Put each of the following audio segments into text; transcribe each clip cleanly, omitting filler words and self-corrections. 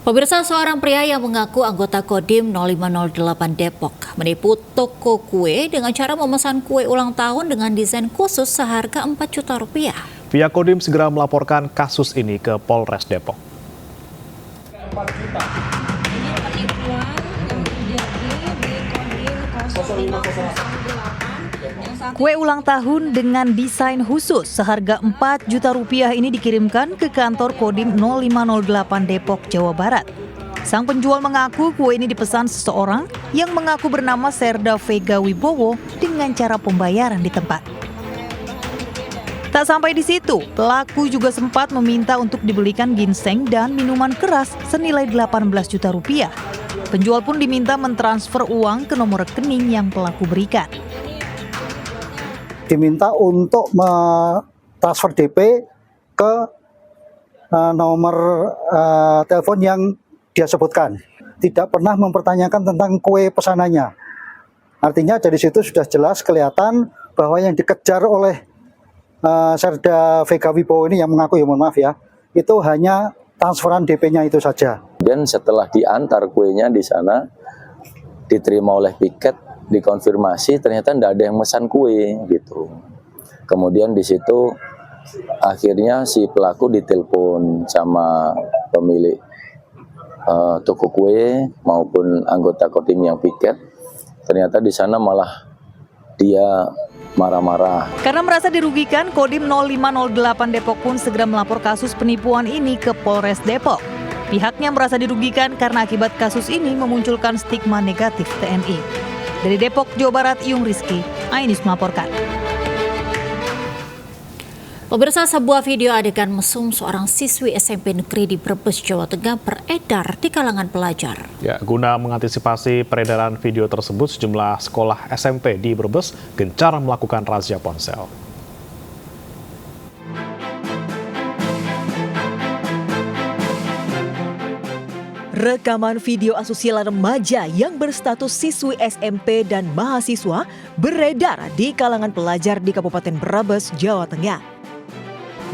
Pemirsa, seorang pria yang mengaku anggota Kodim 0508 Depok menipu toko kue dengan cara memesan kue ulang tahun dengan desain khusus seharga 4 juta rupiah. Pihak Kodim segera melaporkan kasus ini ke Polres Depok. 4 juta. Ini penipuan yang terjadi di Kodim 0508. Kue ulang tahun dengan desain khusus seharga 4 juta rupiah ini dikirimkan ke kantor Kodim 0508 Depok, Jawa Barat. Sang penjual mengaku kue ini dipesan seseorang yang mengaku bernama Serda Vega Wibowo dengan cara pembayaran di tempat. Tak sampai di situ, pelaku juga sempat meminta untuk dibelikan ginseng dan minuman keras senilai 18 juta rupiah. Penjual pun diminta mentransfer uang ke nomor rekening yang pelaku berikan. Diminta untuk transfer DP ke nomor telepon yang dia sebutkan. Tidak pernah mempertanyakan tentang kue pesanannya. Artinya dari situ sudah jelas kelihatan bahwa yang dikejar oleh Serda Vega Wibowo ini yang mengaku, ya mohon maaf ya, itu hanya transferan DP-nya itu saja. Dan setelah diantar kuenya di sana, diterima oleh piket, dikonfirmasi ternyata tidak ada yang mesan kue gitu. Kemudian di situ akhirnya si pelaku ditelepon sama pemilik toko kue maupun anggota Kodim yang piket. Ternyata di sana malah dia marah-marah. Karena merasa dirugikan, Kodim 0508 Depok pun segera melapor kasus penipuan ini ke Polres Depok. Pihaknya merasa dirugikan karena akibat kasus ini memunculkan stigma negatif TNI. Dari Depok, Jawa Barat, Yung Rizky, iNews melaporkan. Pemirsa, sebuah video adegan mesum seorang siswi SMP negeri di Brebes, Jawa Tengah beredar di kalangan pelajar. Ya, guna mengantisipasi peredaran video tersebut, sejumlah sekolah SMP di Brebes gencar melakukan razia ponsel. Rekaman video asusila remaja yang berstatus siswi SMP dan mahasiswa beredar di kalangan pelajar di Kabupaten Brebes, Jawa Tengah.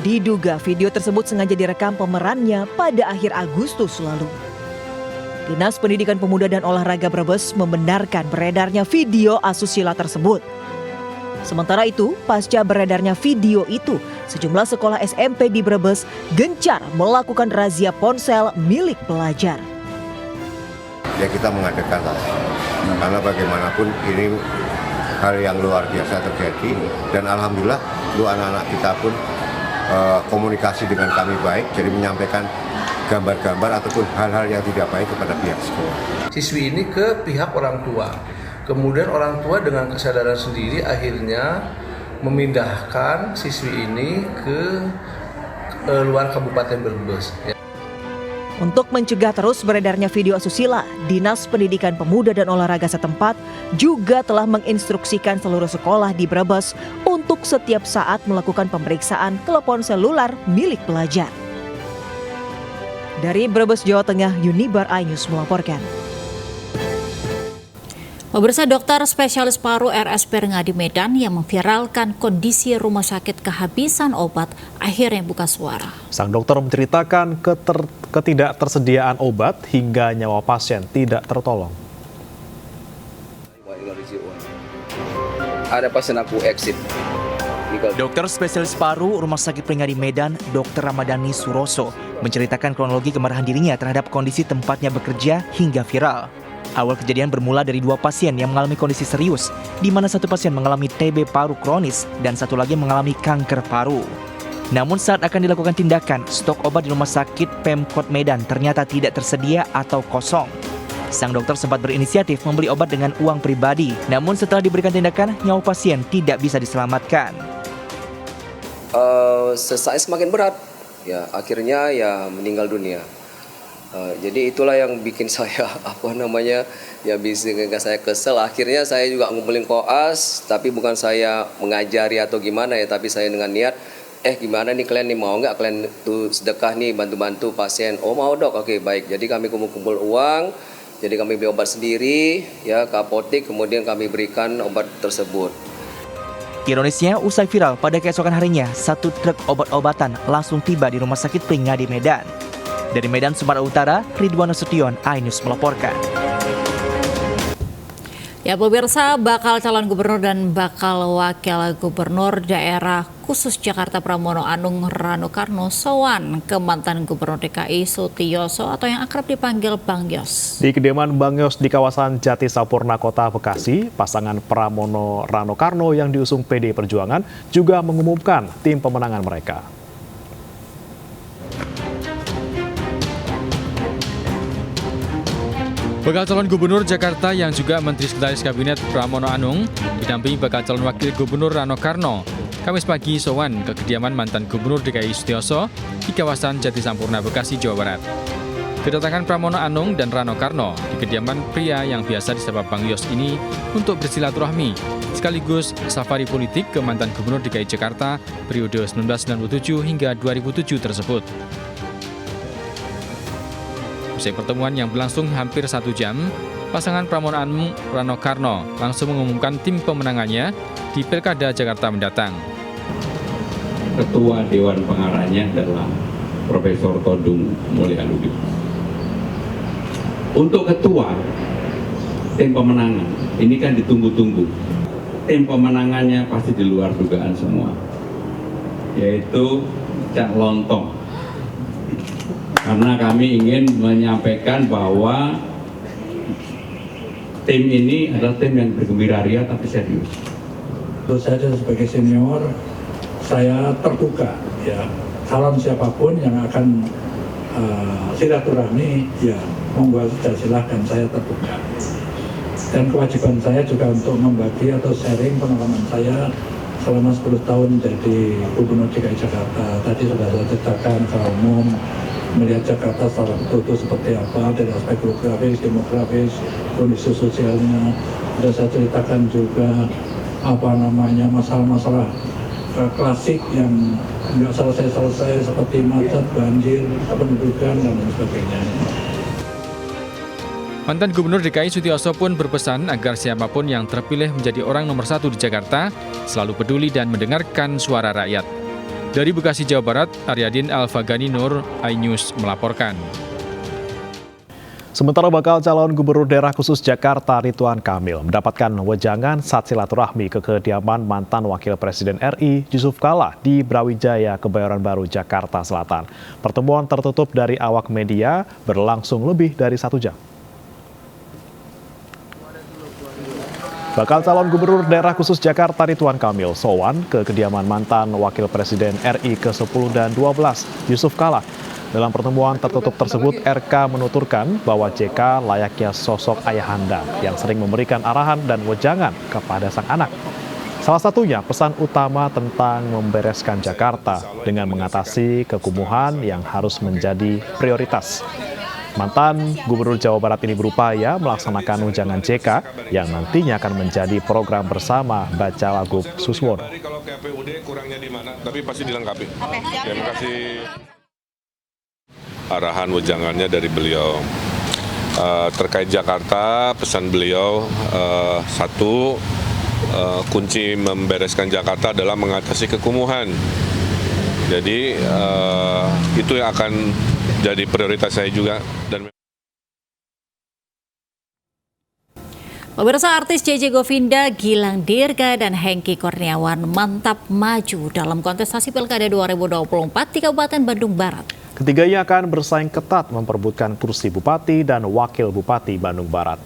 Diduga video tersebut sengaja direkam pemerannya pada akhir Agustus lalu. Dinas Pendidikan Pemuda dan Olahraga Brebes membenarkan beredarnya video asusila tersebut. Sementara itu, pasca beredarnya video itu, sejumlah sekolah SMP di Brebes gencar melakukan razia ponsel milik pelajar. Ya, kita mengadakan karena bagaimanapun ini hal yang luar biasa terjadi, dan alhamdulillah anak-anak kita pun komunikasi dengan kami baik, jadi menyampaikan gambar-gambar ataupun hal-hal yang tidak baik kepada pihak sekolah. Siswi ini ke pihak orang tua, kemudian orang tua dengan kesadaran sendiri akhirnya memindahkan siswi ini ke luar Kabupaten Brebes. Untuk mencegah terus beredarnya video asusila, Dinas Pendidikan Pemuda dan Olahraga setempat juga telah menginstruksikan seluruh sekolah di Brebes untuk setiap saat melakukan pemeriksaan telepon seluler milik pelajar. Dari Brebes, Jawa Tengah, Unibar iNews melaporkan. Pemirsa, dokter spesialis paru RSP Rengadi Medan yang memviralkan kondisi rumah sakit kehabisan obat akhirnya buka suara. Sang dokter menceritakan ketidaktersediaan obat hingga nyawa pasien tidak tertolong. Ada pasien aku exit. Dokter spesialis paru Rumah Sakit Rengadi Medan, Dr. Ramadhani Suroso, menceritakan kronologi kemarahan dirinya terhadap kondisi tempatnya bekerja hingga viral. Awal kejadian bermula dari 2 pasien yang mengalami kondisi serius, di mana satu pasien mengalami TB paru kronis dan satu lagi mengalami kanker paru. Namun saat akan dilakukan tindakan, stok obat di Rumah Sakit Pemkot Medan ternyata tidak tersedia atau kosong. Sang dokter sempat berinisiatif membeli obat dengan uang pribadi, namun setelah diberikan tindakan, nyawa pasien tidak bisa diselamatkan. Sesak semakin berat, ya akhirnya ya meninggal dunia. Jadi itulah yang bikin saya bikin saya kesel. Akhirnya saya juga ngumpulin koas, tapi bukan saya mengajari atau gimana ya, tapi saya dengan niat gimana nih kalian nih, mau nggak kalian tuh sedekah nih, bantu-bantu pasien. Oh mau dok, oke baik. Jadi kami kumpul uang, jadi kami beli obat sendiri ya ke apotek, kemudian kami berikan obat tersebut. Ironisnya, usai viral pada keesokan harinya, satu truk obat-obatan langsung tiba di Rumah Sakit Rengadi Medan. Dari Medan, Sumatera Utara, Ridwan Nasution, iNews melaporkan. Ya pemirsa, bakal calon gubernur dan bakal wakil gubernur daerah khusus Jakarta Pramono Anung Rano Karno sowan ke mantan gubernur DKI Sutioso atau yang akrab dipanggil Bang Yos. Di kediaman Bang Yos di kawasan Jati Sampurna Kota Bekasi, pasangan Pramono Rano Karno yang diusung PDI Perjuangan juga mengumumkan tim pemenangan mereka. Bakal calon gubernur Jakarta yang juga Menteri Sekretaris Kabinet Pramono Anung didampingi bakal calon wakil gubernur Rano Karno Kamis pagi sowan ke kediaman mantan gubernur DKI Sutioso di kawasan Jati Sampurna Bekasi, Jawa Barat. Kedatangan Pramono Anung dan Rano Karno di kediaman pria yang biasa disapa Bang Yos ini untuk bersilaturahmi sekaligus safari politik ke mantan gubernur DKI Jakarta periode 1997 hingga 2007 tersebut. Usai pertemuan yang berlangsung hampir 1 jam, pasangan Pramono Anung Rano Karno langsung mengumumkan tim pemenangannya di Pilkada Jakarta mendatang. Ketua Dewan Pengarahnya adalah Profesor Todung Mulyaludik. Untuk ketua tim pemenangan, ini kan ditunggu-tunggu. Tim pemenangannya pasti di luar dugaan semua, yaitu Cak Lontong. Karena kami ingin menyampaikan bahwa tim ini adalah tim yang bergembira ria tapi serius. Saya sebagai senior, saya terbuka ya, calon siapapun yang akan silaturahmi ya monggo saja, silahkan, saya terbuka. Dan kewajiban saya juga untuk membagi atau sharing pengalaman saya selama 10 tahun jadi Gubernur DKI Jakarta. Tadi sudah saya ceritakan ke umum, melihat Jakarta secara utuh seperti apa dari aspek geografis, demografis, kondisi sosialnya. Sudah saya ceritakan juga masalah-masalah klasik yang nggak selesai-selesai seperti macet, banjir, pendudukan, dan lain sebagainya. Mantan Gubernur DKI Sutioso pun berpesan agar siapapun yang terpilih menjadi orang nomor 1 di Jakarta selalu peduli dan mendengarkan suara rakyat. Dari Bekasi, Jawa Barat, Aryadin Alfagani Nur, iNews melaporkan. Sementara bakal calon gubernur daerah khusus Jakarta Ridwan Kamil mendapatkan wejangan saat silaturahmi ke kediaman mantan Wakil Presiden RI Yusuf Kala di Brawijaya, Kebayoran Baru, Jakarta Selatan. Pertemuan tertutup dari awak media berlangsung lebih dari 1 jam. Bakal calon gubernur daerah khusus Jakarta Ridwan Kamil sowan ke kediaman mantan Wakil Presiden RI ke-10 dan 12 Yusuf Kala. Dalam pertemuan tertutup tersebut, RK menuturkan bahwa JK layaknya sosok ayahanda yang sering memberikan arahan dan wejangan kepada sang anak. Salah satunya pesan utama tentang membereskan Jakarta dengan mengatasi kekumuhan yang harus menjadi prioritas. Mantan Gubernur Jawa Barat ini berupaya melaksanakan wejangan JK yang nantinya akan menjadi program bersama Bacalagub Suswono. Kalau KPUD kurangnya di mana, tapi pasti dilengkapi. Terima kasih. Arahan wejangannya dari beliau terkait Jakarta, pesan beliau satu, kunci membereskan Jakarta adalah mengatasi kekumuhan. Jadi itu yang akan jadi prioritas saya juga. Dan Pemirsa, artis JJ Govinda, Gilang Dirga, dan Hengki Kurniawan mantap maju dalam kontestasi Pilkada 2024 di Kabupaten Bandung Barat. Ketiganya akan bersaing ketat memperebutkan kursi Bupati dan Wakil Bupati Bandung Barat.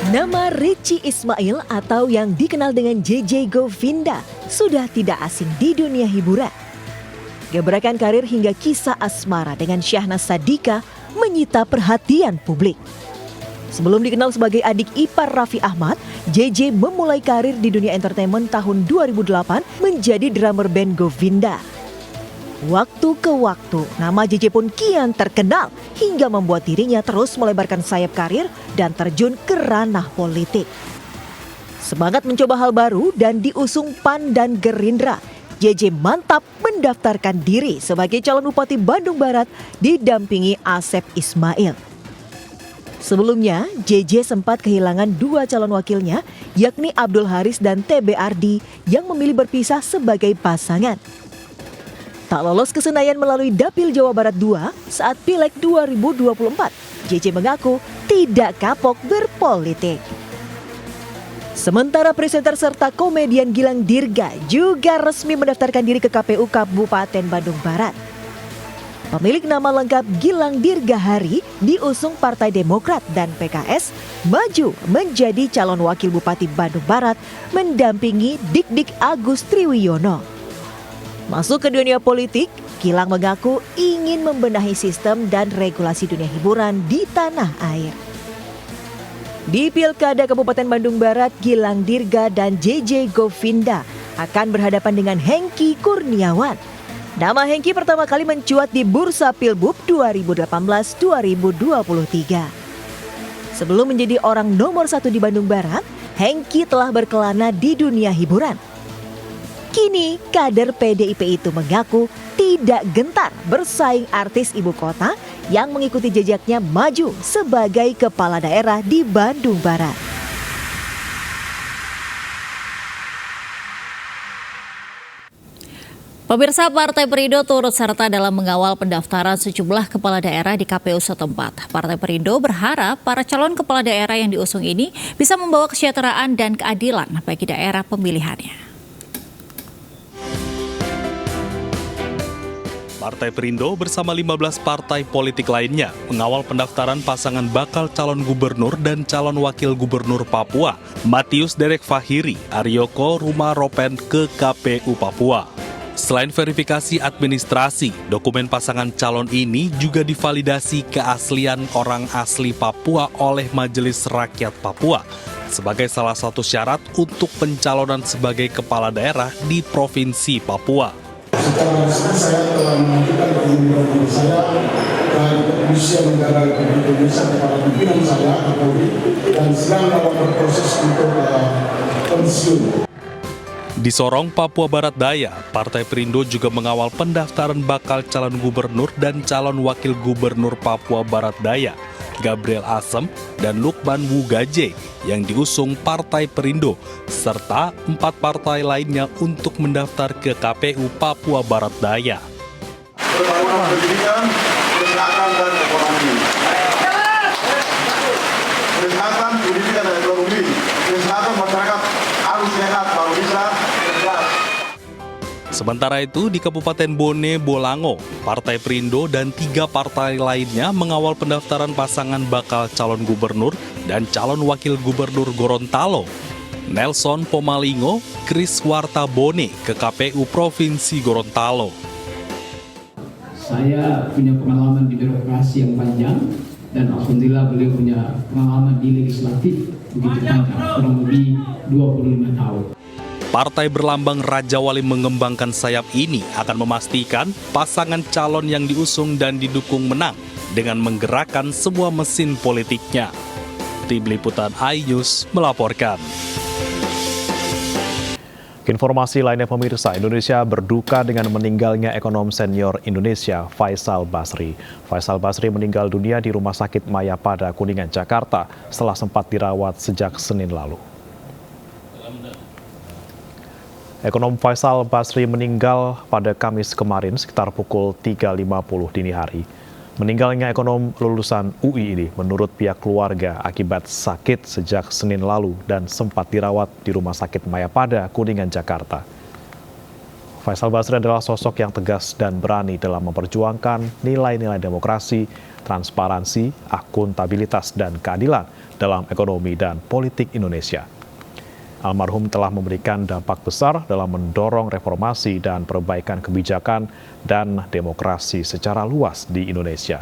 Nama Richie Ismail atau yang dikenal dengan JJ Govinda sudah tidak asing di dunia hiburan. Gebrakan karir hingga kisah asmara dengan Syahnaz Sadiqah menyita perhatian publik. Sebelum dikenal sebagai adik ipar Raffi Ahmad, JJ memulai karir di dunia entertainment tahun 2008 menjadi drummer band Govinda. Waktu ke waktu, nama JJ pun kian terkenal hingga membuat dirinya terus melebarkan sayap karir dan terjun ke ranah politik. Semangat mencoba hal baru dan diusung PAN dan Gerindra, JJ mantap mendaftarkan diri sebagai calon Bupati Bandung Barat didampingi Asep Ismail. Sebelumnya, JJ sempat kehilangan 2 calon wakilnya, yakni Abdul Haris dan TB Ardi yang memilih berpisah sebagai pasangan. Tak lolos ke Senayan melalui Dapil Jawa Barat 2 saat Pileg 2024, JJ mengaku tidak kapok berpolitik. Sementara presenter serta komedian Gilang Dirga juga resmi mendaftarkan diri ke KPU Kabupaten Bandung Barat. Pemilik nama lengkap Gilang Dirgahari diusung Partai Demokrat dan PKS maju menjadi calon wakil Bupati Bandung Barat mendampingi Dik-Dik Agus Triwiyono. Masuk ke dunia politik, Gilang mengaku ingin membenahi sistem dan regulasi dunia hiburan di tanah air. Di Pilkada Kabupaten Bandung Barat, Gilang Dirga dan JJ Govinda akan berhadapan dengan Hengki Kurniawan. Nama Hengki pertama kali mencuat di Bursa Pilbub 2018-2023. Sebelum menjadi orang nomor 1 di Bandung Barat, Hengki telah berkelana di dunia hiburan. Kini, kader PDIP itu mengaku tidak gentar bersaing artis ibu kota yang mengikuti jejaknya maju sebagai kepala daerah di Bandung Barat. Pemirsa, Partai Perindo turut serta dalam mengawal pendaftaran sejumlah kepala daerah di KPU setempat. Partai Perindo berharap para calon kepala daerah yang diusung ini bisa membawa kesejahteraan dan keadilan bagi daerah pemilihannya. Partai Perindo bersama 15 partai politik lainnya mengawal pendaftaran pasangan bakal calon gubernur dan calon wakil gubernur Papua, Matius Derek Fahiri, Aryoko Rumaropen ke KPU Papua. Selain verifikasi administrasi, dokumen pasangan calon ini juga divalidasi keaslian orang asli Papua oleh Majelis Rakyat Papua sebagai salah satu syarat untuk pencalonan sebagai kepala daerah di Provinsi Papua. Secara resmi saya telah mengajukan pengunduran saya dari Kepolisian Negara Republik Indonesia kepada pimpinan saya Kapolri dan sedang dalam berproses untuk pensiun. Di Sorong, Papua Barat Daya, Partai Perindo juga mengawal pendaftaran bakal calon gubernur dan calon wakil gubernur Papua Barat Daya, Gabriel Asem dan Lukman Wugaje yang diusung Partai Perindo, serta 4 partai lainnya untuk mendaftar ke KPU Papua Barat Daya. Pembangunan pendidikan, kesehatan dan ekonomi. Kesehatan, pendidikan dan ekonomi. Kesehatan masyarakat harus sehat baru bisa. Sementara itu, di Kabupaten Bone Bolango, Partai Perindo dan 3 partai lainnya mengawal pendaftaran pasangan bakal calon gubernur dan calon wakil gubernur Gorontalo, Nelson Pomalingo, Kris Wartabone ke KPU Provinsi Gorontalo. Saya punya pengalaman di birokrasi yang panjang dan alhamdulillah beliau punya pengalaman di legislatif begitu panjang, kurang lebih 25 tahun. Partai berlambang Raja Wali mengembangkan sayap ini akan memastikan pasangan calon yang diusung dan didukung menang dengan menggerakkan semua mesin politiknya. Tim Liputan iNews melaporkan. Informasi lainnya pemirsa, Indonesia berduka dengan meninggalnya ekonom senior Indonesia Faisal Basri. Faisal Basri meninggal dunia di Rumah Sakit Mayapada, Kuningan, Jakarta setelah sempat dirawat sejak Senin lalu. Ekonom Faisal Basri meninggal pada Kamis kemarin sekitar pukul 3.50 dini hari. Meninggalnya ekonom lulusan UI ini menurut pihak keluarga akibat sakit sejak Senin lalu dan sempat dirawat di Rumah Sakit Mayapada, Kuningan, Jakarta. Faisal Basri adalah sosok yang tegas dan berani dalam memperjuangkan nilai-nilai demokrasi, transparansi, akuntabilitas, dan keadilan dalam ekonomi dan politik Indonesia. Almarhum telah memberikan dampak besar dalam mendorong reformasi dan perbaikan kebijakan dan demokrasi secara luas di Indonesia.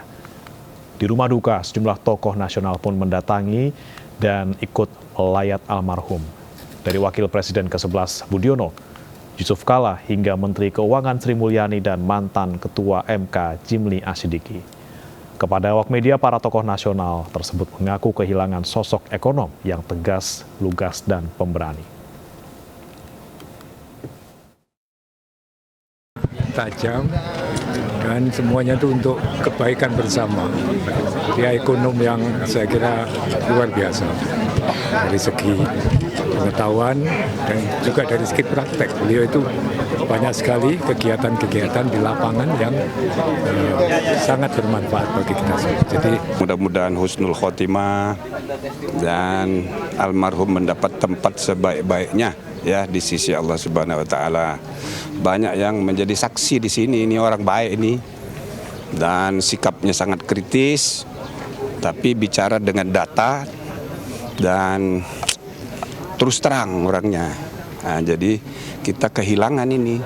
Di rumah duka, sejumlah tokoh nasional pun mendatangi dan ikut melayat almarhum. Dari Wakil Presiden ke-11 Budiono, Yusuf Kala hingga Menteri Keuangan Sri Mulyani dan mantan Ketua MK Jimli Asyidiki. Kepada awak media, para tokoh nasional tersebut mengaku kehilangan sosok ekonom yang tegas, lugas, dan pemberani. Tajam, dan semuanya itu untuk kebaikan bersama. Dia ekonom yang saya kira luar biasa dari segi pengetahuan dan juga dari segi praktek. Beliau itu banyak sekali kegiatan-kegiatan di lapangan yang sangat bermanfaat bagi kita semua. Jadi mudah-mudahan husnul khotimah dan almarhum mendapat tempat sebaik-baiknya ya di sisi Allah Subhanahu wa taala. Banyak yang menjadi saksi di sini, ini orang baik ini dan sikapnya sangat kritis, tapi bicara dengan data dan terus terang orangnya. Nah, jadi kita kehilangan ini.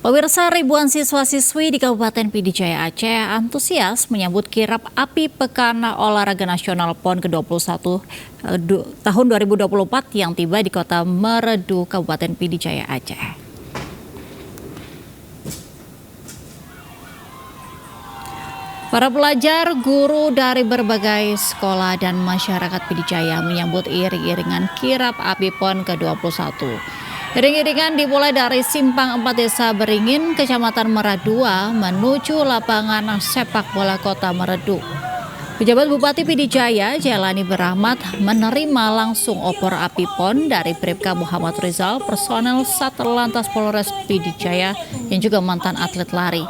Pemirsa, ribuan siswa-siswi di Kabupaten Pidijaya Aceh antusias menyambut kirap api Pekan Olahraga Nasional PON ke-21 tahun 2024 yang tiba di Kota Meredu, Kabupaten Pidijaya Aceh. Para pelajar, guru dari berbagai sekolah dan masyarakat Pidijaya menyambut iring-iringan kirap api PON ke-21. Iring-iringan dimulai dari Simpang 4 Desa Beringin, Kecamatan Meradua, menuju lapangan sepak bola Kota Meredu. Pejabat Bupati Pidijaya, Jelani Berahmat, menerima langsung opor api PON dari Bribka Muhammad Rizal, personel Satlantas Polres Pidijaya, yang juga mantan atlet lari.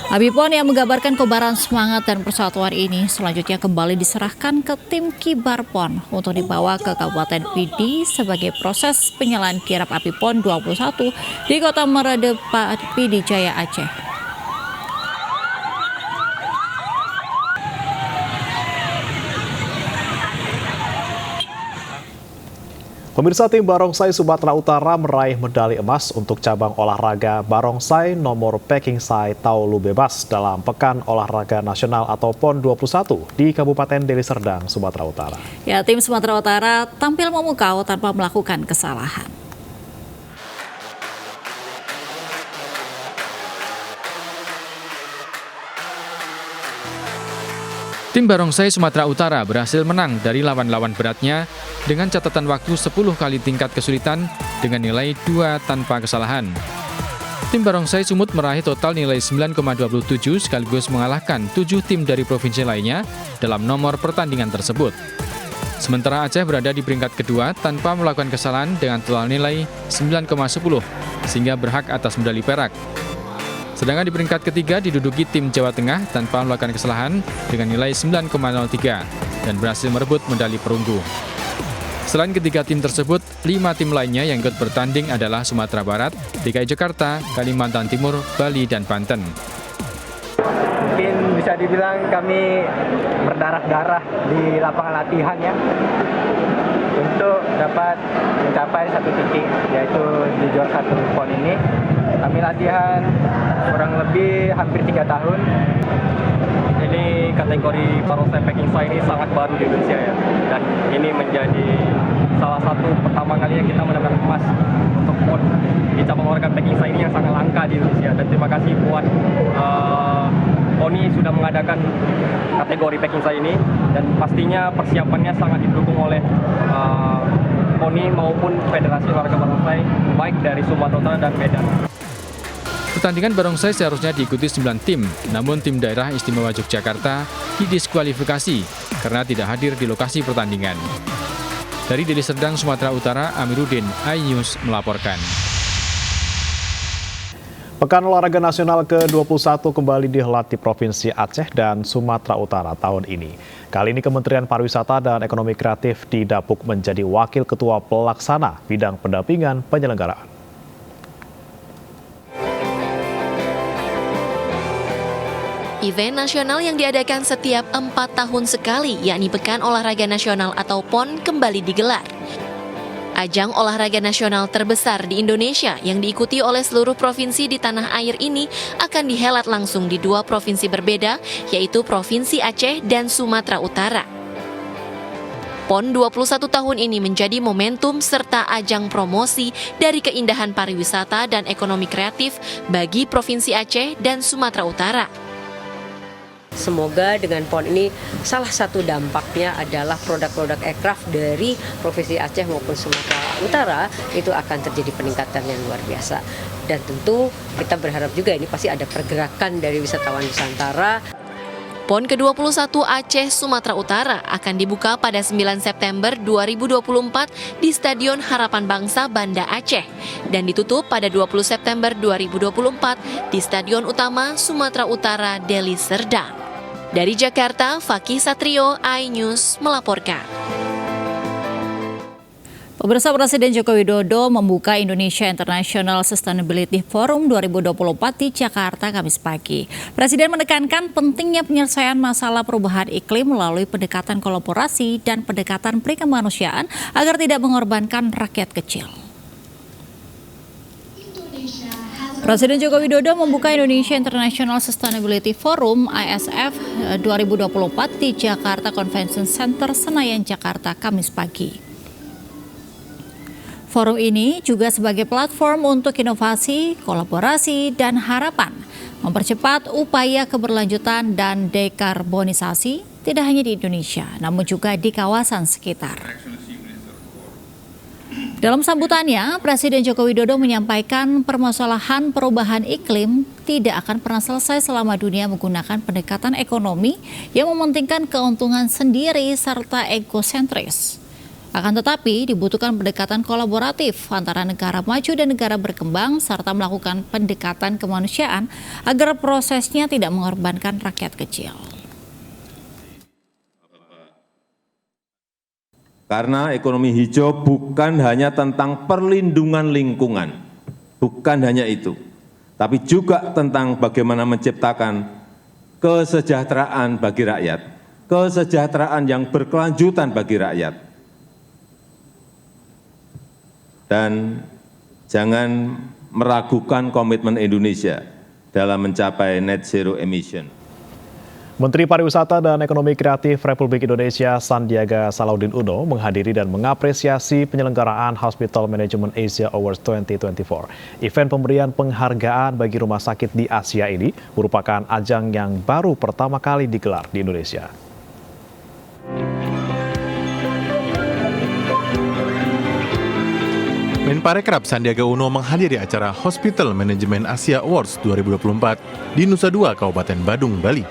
Api PON yang menggambarkan kobaran semangat dan persatuan ini selanjutnya kembali diserahkan ke tim Kibar PON untuk dibawa ke Kabupaten Pidi sebagai proses penyalaan kirap api PON 21 di Kota Meredu, Pidijaya Aceh. Pemirsa, tim Barongsai Sumatera Utara meraih medali emas untuk cabang olahraga Barongsai nomor Pekingsai Taulu Bebas dalam Pekan Olahraga Nasional atau PON 21 di Kabupaten Deli Serdang, Sumatera Utara. Ya, tim Sumatera Utara tampil memukau tanpa melakukan kesalahan. Tim Barongsai Sumatera Utara berhasil menang dari lawan-lawan beratnya dengan catatan waktu 10 kali tingkat kesulitan dengan nilai 2 tanpa kesalahan. Tim Barongsai Sumut meraih total nilai 9,27 sekaligus mengalahkan 7 tim dari provinsi lainnya dalam nomor pertandingan tersebut. Sementara Aceh berada di peringkat kedua tanpa melakukan kesalahan dengan total nilai 9,10 sehingga berhak atas medali perak. Sedangkan di peringkat ketiga diduduki tim Jawa Tengah tanpa melakukan kesalahan dengan nilai 9,03 dan berhasil merebut medali perunggu. Selain ketiga tim tersebut, 5 tim lainnya yang ikut bertanding adalah Sumatera Barat, DKI Jakarta, Kalimantan Timur, Bali, dan Banten. Mungkin bisa dibilang kami berdarah-darah di lapangan latihan ya, untuk dapat mencapai satu titik, yaitu di juara 1 PON ini. Kami latihan kurang lebih hampir 3 tahun. Ini kategori Barongsai Pekingsai ini sangat baru di Indonesia ya, dan ini menjadi salah satu pertama kalinya kita mendapatkan emas untuk PON di cabang olahraga Pekingsai ini yang sangat langka di Indonesia. Dan terima kasih buat PONI sudah mengadakan kategori Pekingsai ini, dan pastinya persiapannya sangat didukung oleh PONI maupun Federasi Olahraga Barongsai baik dari Sumatera Utara dan Medan. Pertandingan Barongsai seharusnya diikuti 9 tim, namun tim daerah istimewa Yogyakarta didiskualifikasi karena tidak hadir di lokasi pertandingan. Dari Deli Serdang, Sumatera Utara, Amiruddin, iNews melaporkan. Pekan Olahraga Nasional ke-21 kembali dihelat di Provinsi Aceh dan Sumatera Utara tahun ini. Kali ini Kementerian Pariwisata dan Ekonomi Kreatif didapuk menjadi Wakil Ketua Pelaksana Bidang Pendampingan Penyelenggaraan. Event nasional yang diadakan setiap 4 tahun sekali, yakni Pekan Olahraga Nasional atau PON, kembali digelar. Ajang olahraga nasional terbesar di Indonesia yang diikuti oleh seluruh provinsi di tanah air ini akan dihelat langsung di 2 provinsi berbeda, yaitu Provinsi Aceh dan Sumatera Utara. PON 21 tahun ini menjadi momentum serta ajang promosi dari keindahan pariwisata dan ekonomi kreatif bagi Provinsi Aceh dan Sumatera Utara. Semoga dengan PON ini salah satu dampaknya adalah produk-produk aircraft dari Provinsi Aceh maupun Sumatera Utara itu akan terjadi peningkatan yang luar biasa. Dan tentu kita berharap juga ini pasti ada pergerakan dari wisatawan Nusantara. PON ke-21 Aceh Sumatera Utara akan dibuka pada 9 September 2024 di Stadion Harapan Bangsa Banda Aceh dan ditutup pada 20 September 2024 di Stadion Utama Sumatera Utara Deli Serdang. Dari Jakarta, Fakih Satrio, iNews melaporkan. Pemirsa, Presiden Joko Widodo membuka Indonesia International Sustainability Forum 2024 di Jakarta Kamis pagi. Presiden menekankan pentingnya penyelesaian masalah perubahan iklim melalui pendekatan kolaborasi dan pendekatan perikemanusiaan agar tidak mengorbankan rakyat kecil. Presiden Joko Widodo membuka Indonesia International Sustainability Forum ISF 2024 di Jakarta Convention Center Senayan, Jakarta Kamis pagi. Forum ini juga sebagai platform untuk inovasi, kolaborasi, dan harapan mempercepat upaya keberlanjutan dan dekarbonisasi tidak hanya di Indonesia, namun juga di kawasan sekitar. Dalam sambutannya, Presiden Joko Widodo menyampaikan permasalahan perubahan iklim tidak akan pernah selesai selama dunia menggunakan pendekatan ekonomi yang mementingkan keuntungan sendiri serta egosentris. Akan tetapi, dibutuhkan pendekatan kolaboratif antara negara maju dan negara berkembang serta melakukan pendekatan kemanusiaan agar prosesnya tidak mengorbankan rakyat kecil. Karena ekonomi hijau bukan hanya tentang perlindungan lingkungan, bukan hanya itu, tapi juga tentang bagaimana menciptakan kesejahteraan bagi rakyat, kesejahteraan yang berkelanjutan bagi rakyat. Dan jangan meragukan komitmen Indonesia dalam mencapai net zero emission. Menteri Pariwisata dan Ekonomi Kreatif Republik Indonesia Sandiaga Salahuddin Uno menghadiri dan mengapresiasi penyelenggaraan Hospital Management Asia Awards 2024. Event pemberian penghargaan bagi rumah sakit di Asia ini merupakan ajang yang baru pertama kali digelar di Indonesia. Menparekraf Sandiaga Uno menghadiri acara Hospital Management Asia Awards 2024 di Nusa Dua, Kabupaten Badung, Bali.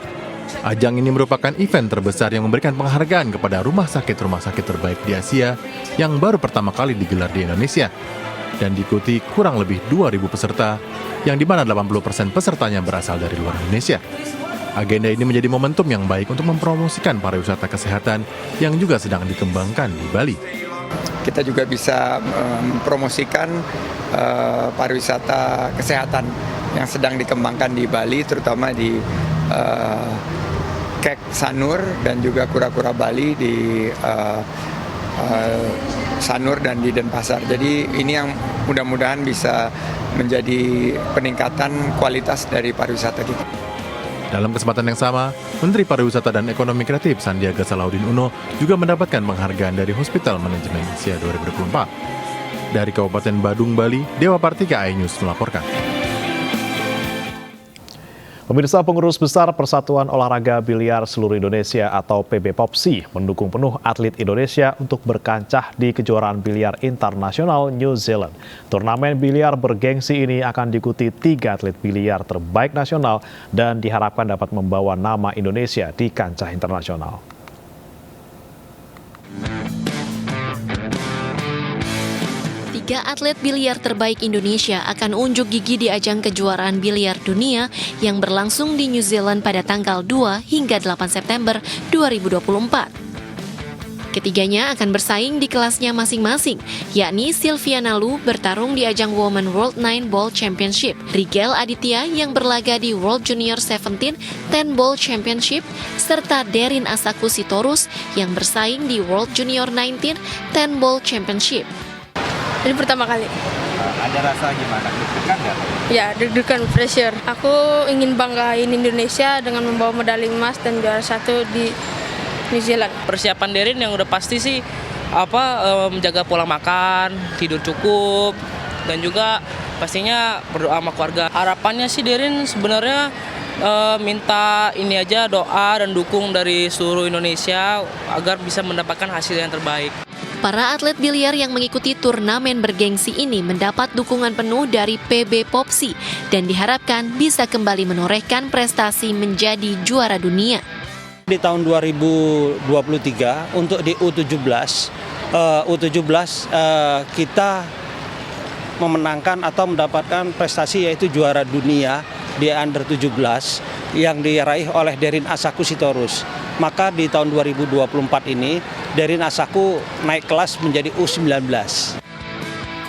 Ajang ini merupakan event terbesar yang memberikan penghargaan kepada rumah sakit terbaik di Asia yang baru pertama kali digelar di Indonesia dan diikuti kurang lebih 2.000 peserta, yang di mana 80% pesertanya berasal dari luar Indonesia. Agenda ini menjadi momentum yang baik untuk mempromosikan pariwisata kesehatan yang juga sedang dikembangkan di Bali. Kita juga bisa mempromosikan pariwisata kesehatan yang sedang dikembangkan di Bali, terutama di Kek Sanur dan juga Kura-Kura Bali di Sanur dan di Denpasar. Jadi ini yang mudah-mudahan bisa menjadi peningkatan kualitas dari pariwisata kita. Dalam kesempatan yang sama, Menteri Pariwisata dan Ekonomi Kreatif Sandiaga Salahuddin Uno juga mendapatkan penghargaan dari Hospital Management Asia 2024. Dari Kabupaten Badung, Bali, Dewa Partika, iNews melaporkan. Pemirsa, pengurus besar Persatuan Olahraga Biliar Seluruh Indonesia atau PBPOPSI mendukung penuh atlet Indonesia untuk berkancah di kejuaraan biliar internasional New Zealand. Turnamen biliar bergengsi ini akan diikuti 3 atlet biliar terbaik nasional dan diharapkan dapat membawa nama Indonesia di kancah internasional. Tiga atlet biliar terbaik Indonesia akan unjuk gigi di ajang kejuaraan biliar dunia yang berlangsung di New Zealand pada tanggal 2 hingga 8 September 2024. Ketiganya akan bersaing di kelasnya masing-masing, yakni Silviana Lu bertarung di ajang Women World 9 Ball Championship, Rigel Aditya yang berlaga di World Junior 17 10 Ball Championship, serta Derin Asaku Sitorus yang bersaing di World Junior 19 10 Ball Championship. Ini pertama kali. Ada rasa gimana? Deg-degan nggak? Ya, deg-degan, pressure. Aku ingin banggain Indonesia dengan membawa medali emas dan juara 1 di New Zealand. Persiapan Derin yang udah pasti sih menjaga pola makan, tidur cukup, dan juga pastinya berdoa sama keluarga. Harapannya sih Derin sebenarnya minta ini aja doa dan dukung dari seluruh Indonesia agar bisa mendapatkan hasil yang terbaik. Para atlet biliar yang mengikuti turnamen bergengsi ini mendapat dukungan penuh dari PB Popsi dan diharapkan bisa kembali menorehkan prestasi menjadi juara dunia. Di tahun 2023 untuk di U17 kita memenangkan atau mendapatkan prestasi yaitu juara dunia di under 17 yang diraih oleh Derin Asaku Sitorus. Maka di tahun 2024 ini Derin Asaku naik kelas menjadi U19.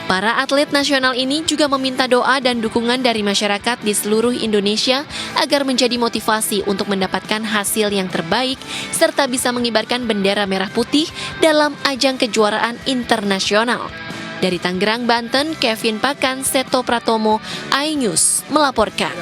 Para atlet nasional ini juga meminta doa dan dukungan dari masyarakat di seluruh Indonesia agar menjadi motivasi untuk mendapatkan hasil yang terbaik serta bisa mengibarkan bendera merah putih dalam ajang kejuaraan internasional. Dari Tangerang, Banten, Kevin Pakan, Seto Pratomo, iNews melaporkan.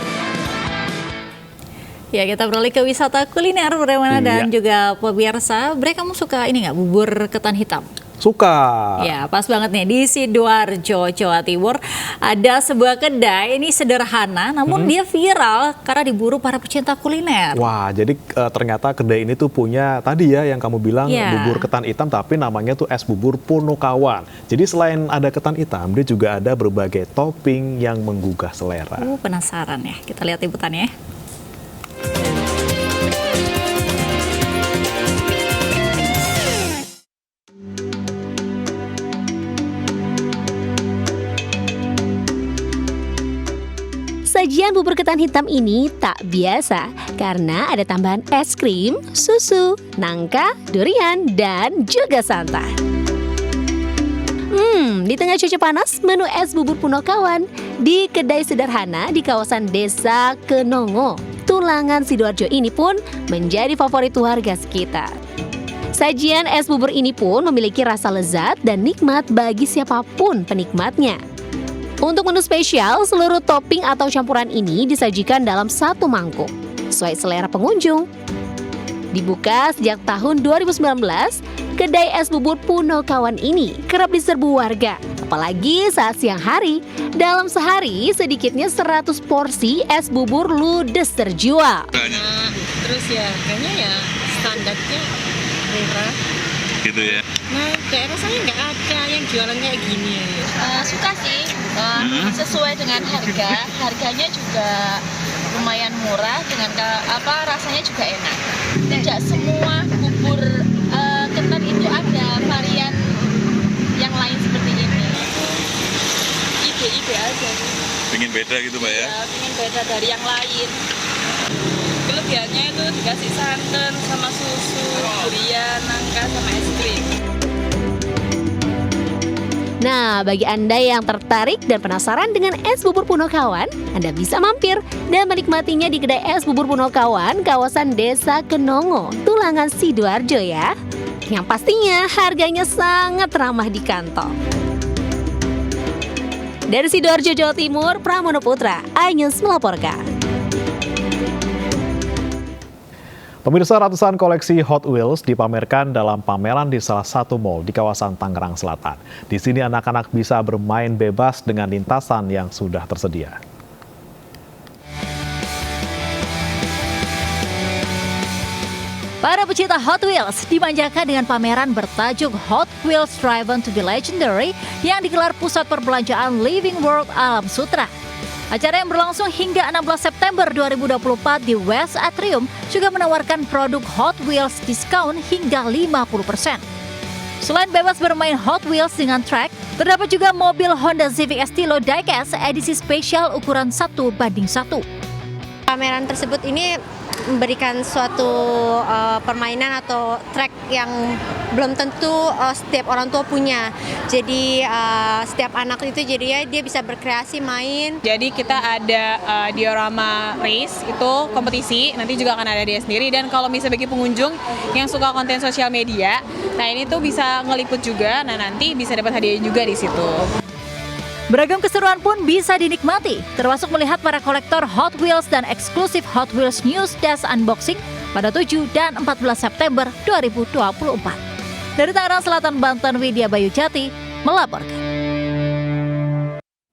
Ya, kita beralih ke wisata kuliner Bremana dan juga pemirsa. Bre, kamu suka ini nggak, bubur ketan hitam? Suka. Ya, pas banget nih. Di Sidoarjo, Jawa Timur, ada sebuah kedai, ini sederhana, namun dia viral karena diburu para pecinta kuliner. Wah, jadi ternyata kedai ini tuh punya tadi ya yang kamu bilang bubur ketan hitam, tapi namanya tuh es bubur Punokawan. Jadi selain ada ketan hitam, dia juga ada berbagai topping yang menggugah selera. Penasaran ya? Kita lihat liputannya. Sajian bubur ketan hitam ini tak biasa karena ada tambahan es krim, susu, nangka, durian, dan juga santan. Di tengah cuaca panas, menu es bubur Punokawan di kedai sederhana di kawasan Desa Kenongo, Tulangan, Sidoarjo ini pun menjadi favorit warga sekitar. Sajian es bubur ini pun memiliki rasa lezat dan nikmat bagi siapapun penikmatnya. Untuk menu spesial, seluruh topping atau campuran ini disajikan dalam satu mangkuk, sesuai selera pengunjung. Dibuka sejak tahun 2019, kedai es bubur Punokawan ini kerap diserbu warga, apalagi saat siang hari. Dalam sehari, sedikitnya 100 porsi es bubur ludes terjual. Terus ya, kayaknya ya standarnya murah. Gitu ya? Nah, kayak rasanya nggak ada yang jualan kayak gini. Suka sih, sesuai dengan harganya juga lumayan murah, dengan rasanya juga enak. Tidak semua bubur ketan itu ada varian yang lain seperti ini. Ide-ide aja. Pengen beda gitu Mbak ya? Pengen beda dari yang lain. Kelebihannya itu dikasih santan sama susu, durian, nangka, sama es krim. Nah, bagi Anda yang tertarik dan penasaran dengan es bubur Punokawan, Anda bisa mampir dan menikmatinya di kedai es bubur Punokawan kawasan Desa Kenongo, Tulangan, Sidoarjo ya. Yang pastinya harganya sangat ramah di kantong. Dari Sidoarjo, Jawa Timur, Pramono Putra, iNews melaporkan. Pemirsa, ratusan koleksi Hot Wheels dipamerkan dalam pameran di salah satu mal di kawasan Tangerang Selatan. Di sini anak-anak bisa bermain bebas dengan lintasan yang sudah tersedia. Para pecinta Hot Wheels dimanjakan dengan pameran bertajuk Hot Wheels Driven to be Legendary yang digelar Pusat Perbelanjaan Living World Alam Sutra. Acara yang berlangsung hingga 16 September 2024 di West Atrium juga menawarkan produk Hot Wheels diskon hingga 50%. Selain bebas bermain Hot Wheels dengan track, terdapat juga mobil Honda Civic Estilo Diecast edisi spesial ukuran 1:1. Pameran tersebut ini memberikan suatu permainan atau track yang belum tentu setiap orang tua punya. Jadi setiap anak itu jadinya dia bisa berkreasi main. Jadi kita ada diorama race, itu kompetisi, nanti juga akan ada dia sendiri. Dan kalau misalnya bagi pengunjung yang suka konten sosial media, nah ini tuh bisa ngeliput juga, nah nanti bisa dapat hadiah juga di situ. Beragam keseruan pun bisa dinikmati, termasuk melihat para kolektor Hot Wheels dan eksklusif Hot Wheels News Dash Unboxing pada 7 dan 14 September 2024. Dari Tangerang Selatan, Banten, Widya Bayu Jati melaporkan.